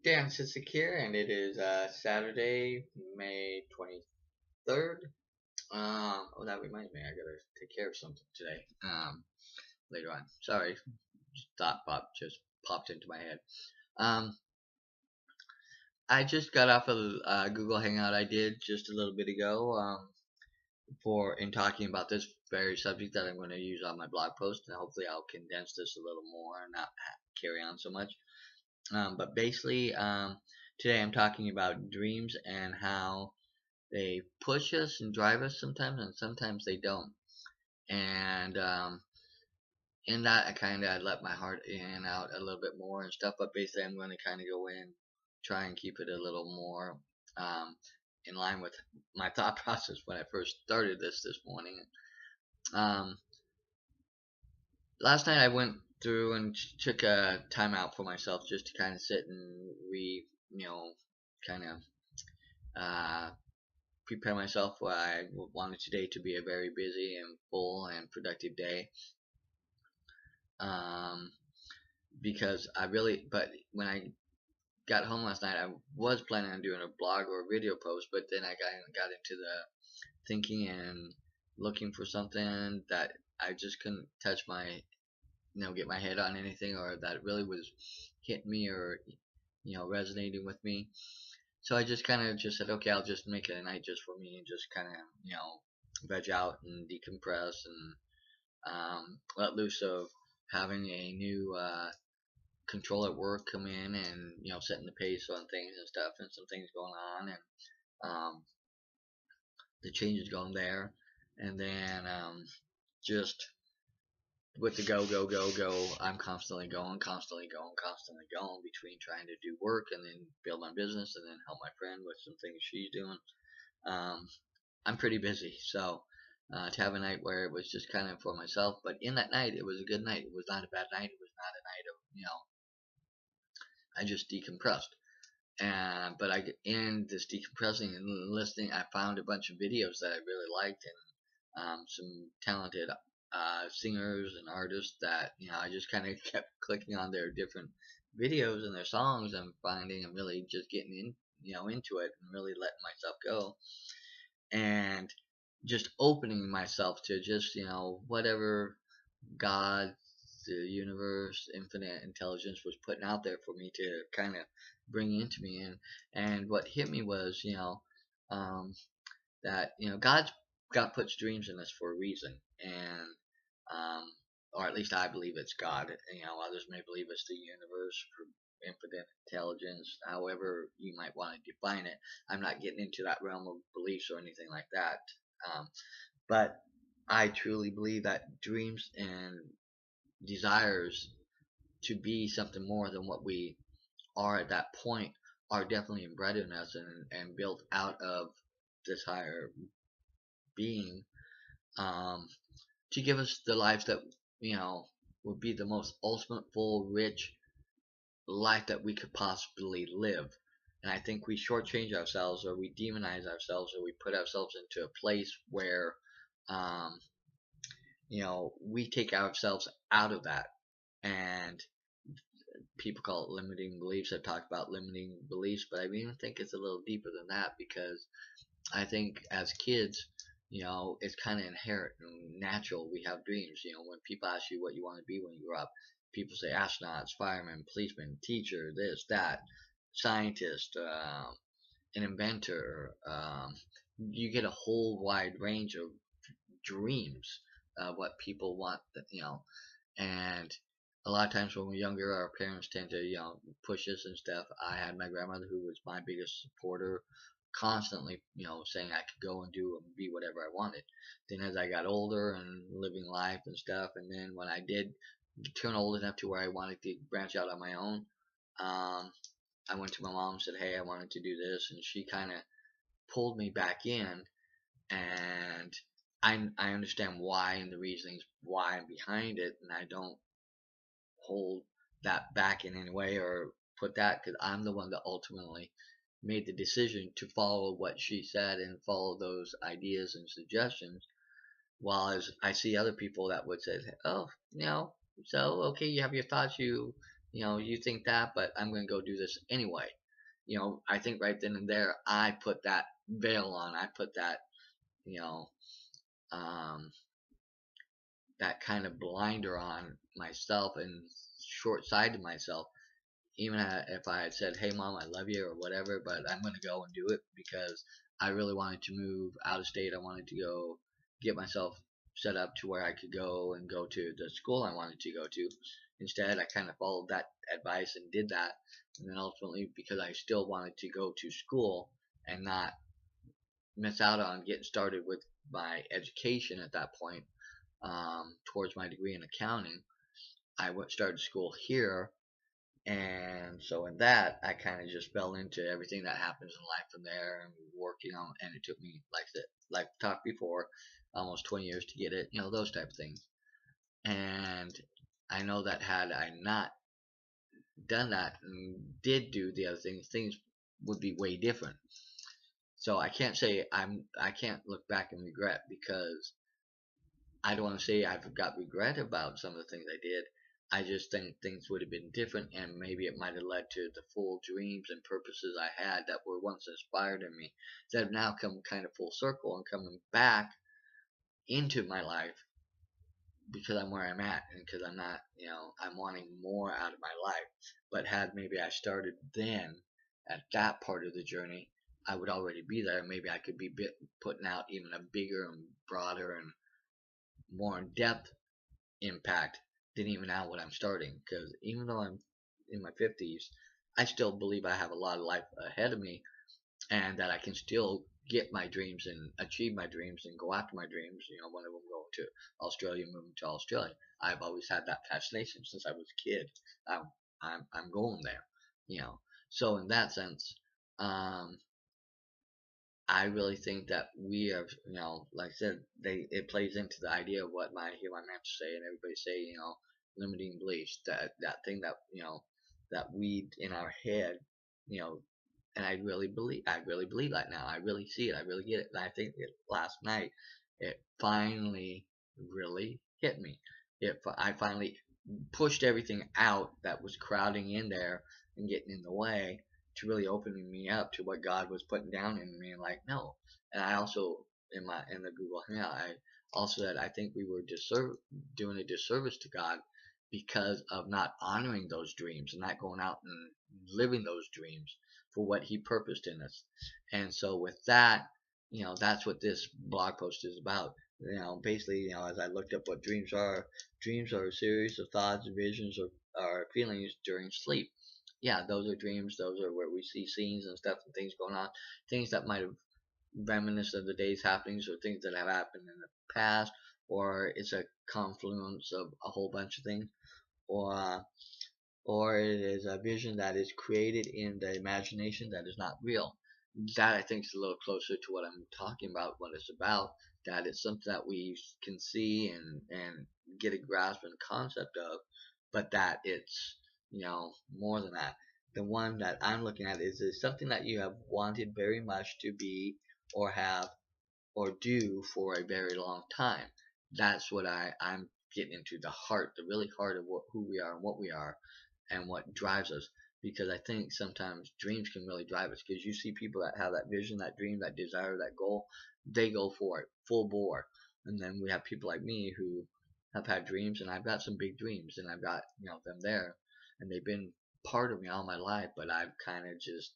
Dan Sisik here, and it is Saturday, May 23rd. Oh, that reminds me, I gotta take care of something today. Later on. Sorry, thought pop just popped into my head. Um, I just got off of Google Hangout. I did just a little bit ago. For in talking about this very subject that I'm going to use on my blog post, and hopefully I'll condense this a little more and not carry on so much. But basically, today I'm talking about dreams and how they push us and drive us sometimes, and sometimes they don't. And in that, I kind of let my heart in and out a little bit more and stuff. But basically, I'm going to kind of go in, try and keep it a little more um, in line with my thought process when I first started this morning. Um, Last night I went through and took a time out for myself just to kind of sit and kind of uh, prepare myself for I wanted today to be a very busy and full and productive day. Um, because but when I got home last night, I was planning on doing a blog or a video post, but then I got into the thinking and looking for something that I just couldn't touch get my head on anything, or that really was hitting me or resonating with me. So I just kind of just said, okay, I'll just make it a night just for me and just kind of veg out and decompress and let loose of having a new control at work come in and setting the pace on things and stuff, and some things going on, and the changes going there, and then just with the go, I'm constantly going between trying to do work and then build my business and then help my friend with some things she's doing. Um, I'm pretty busy, so to have a night where it was just kind of for myself, but in that night, it was a good night. It was not a bad night. It was not a night of I just decompressed. And but I in this decompressing and listening, I found a bunch of videos that I really liked, and some talented singers and artists that I just kind of kept clicking on their different videos and their songs and finding and really just getting into it and really letting myself go and just opening myself to just whatever God, the universe, infinite intelligence was putting out there for me to kind of bring into me. And what hit me was um, that God puts dreams in us for a reason, and um, or at least I believe it's God. Others may believe it's the universe, for infinite intelligence, however you might want to define it. I'm not getting into that realm of beliefs or anything like that. But I truly believe that dreams and desires to be something more than what we are at that point are definitely inbred in us and built out of this higher being, um, to give us the lives that would be the most ultimate, full, rich life that we could possibly live. And I think we shortchange ourselves, or we demonize ourselves, or we put ourselves into a place where um, we take ourselves out of that. And people call it limiting beliefs. I talk about limiting beliefs, but I even think it's a little deeper than that, because I think as kids, it's kind of inherent and natural. We have dreams. When people ask you what you want to be when you grow up, people say astronauts, firemen, policemen, teacher, this, that, scientist, an inventor. You get a whole wide range of dreams, what people want, and a lot of times when we're younger, our parents tend to, push us and stuff. I had my grandmother who was my biggest supporter, constantly, saying I could go and do and be whatever I wanted. Then as I got older and living life and stuff, and then when I did turn old enough to where I wanted to branch out on my own, um, I went to my mom and said, "Hey, I wanted to do this," and she kind of pulled me back in, and I understand why and the reasons why I'm behind it, and I don't hold that back in any way or put that, because I'm the one that ultimately made the decision to follow what she said and follow those ideas and suggestions. While as I see other people that would say, "Oh, so okay, you have your thoughts, you you think that, but I'm going to go do this anyway. I think right then and there, I put that veil on. I put that, you know, um, that kind of blinder on myself and short-sighted myself. Even if I had said, "Hey, mom, I love you" or whatever, but I'm going to go and do it because I really wanted to move out of state. I wanted to go get myself set up to where I could go and go to the school I wanted to go to. Instead, I kind of followed that advice and did that. And then ultimately, because I still wanted to go to school and not miss out on getting started with my education at that point, towards my degree in accounting, I went started school here, and so in that, I kind of just fell into everything that happens in life from there and working on. And it took me, like talked before, almost 20 years to get it. Those type of things. And I know that had I not done that and did do the other things would be way different. So I can't say I can't look back and regret, because I don't want to say I've got regret about some of the things I did. I just think things would have been different, and maybe it might have led to the full dreams and purposes I had that were once inspired in me, that have now come kind of full circle and coming back into my life, because I'm where I'm at, and because I'm not, I'm wanting more out of my life. But had maybe I started then at that part of the journey, I would already be there. Maybe I could be putting out even a bigger and broader and more in depth impact than even now what I'm starting. Because even though I'm in my 50s, I still believe I have a lot of life ahead of me, and that I can still get my dreams and achieve my dreams and go after my dreams. One of them going to Australia, moving to Australia. I've always had that fascination since I was a kid. I'm I'm going there. You know, so in that sense, um, I really think that we are, like I said, it plays into the idea of what I hear my mentors say and everybody say, limiting beliefs, that thing that that weed in our head, you know, and I really believe that now. I really see it. I really get it. And I think last night, it finally really hit me. I finally pushed everything out that was crowding in there and getting in the way, to really opening me up to what God was putting down in me, and like, no. And I also, in the Google Hangout, I also said I think we were doing a disservice to God because of not honoring those dreams and not going out and living those dreams for what He purposed in us. And so with that, that's what this blog post is about. Basically, as I looked up what dreams are a series of thoughts, visions, or feelings during sleep. Yeah, those are dreams. Those are where we see scenes and stuff and things going on, things that might have reminisced of the day's happenings, or things that have happened in the past, or it's a confluence of a whole bunch of things, or or it is a vision that is created in the imagination that is not real. That I think is a little closer to what I'm talking about, what it's about. That it's something that we can see and get a grasp and concept of, but that it's more than that. The one that I'm looking at is something that you have wanted very much to be, or have, or do for a very long time. That's what I'm getting into, the heart, the really heart of who we are and what we are, and what drives us. Because I think sometimes dreams can really drive us. Because you see people that have that vision, that dream, that desire, that goal, they go for it full bore. And then we have people like me who have had dreams, and I've got some big dreams, and I've got them there, and they've been part of me all my life. But I've kind of just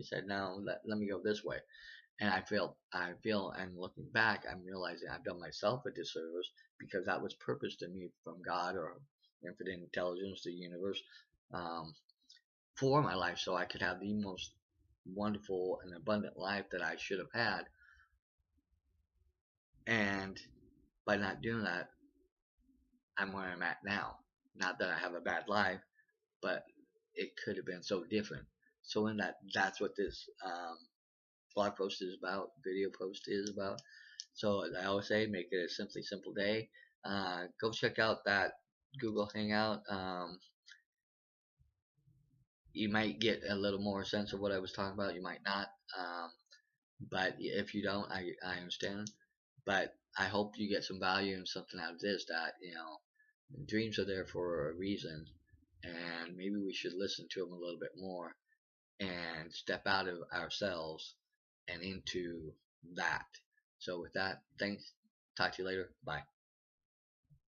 said, no, let me go this way. And I feel, and looking back, I'm realizing I've done myself a disservice, because that was purposed to me from God, or infinite intelligence, the universe, um, for my life, so I could have the most wonderful and abundant life that I should have had. And by not doing that, I'm where I'm at now. Not that I have a bad life, but it could have been so different. So in that's what this blog post is about, video post is about. So as I always say, make it a simply simple day. Go check out that Google Hangout. You might get a little more sense of what I was talking about. You might not. But if you don't, I understand. But I hope you get some value and something out of this, that, dreams are there for a reason. and maybe we should listen to them a little bit more and step out of ourselves and into that. So with that, thanks. Talk to you later. Bye.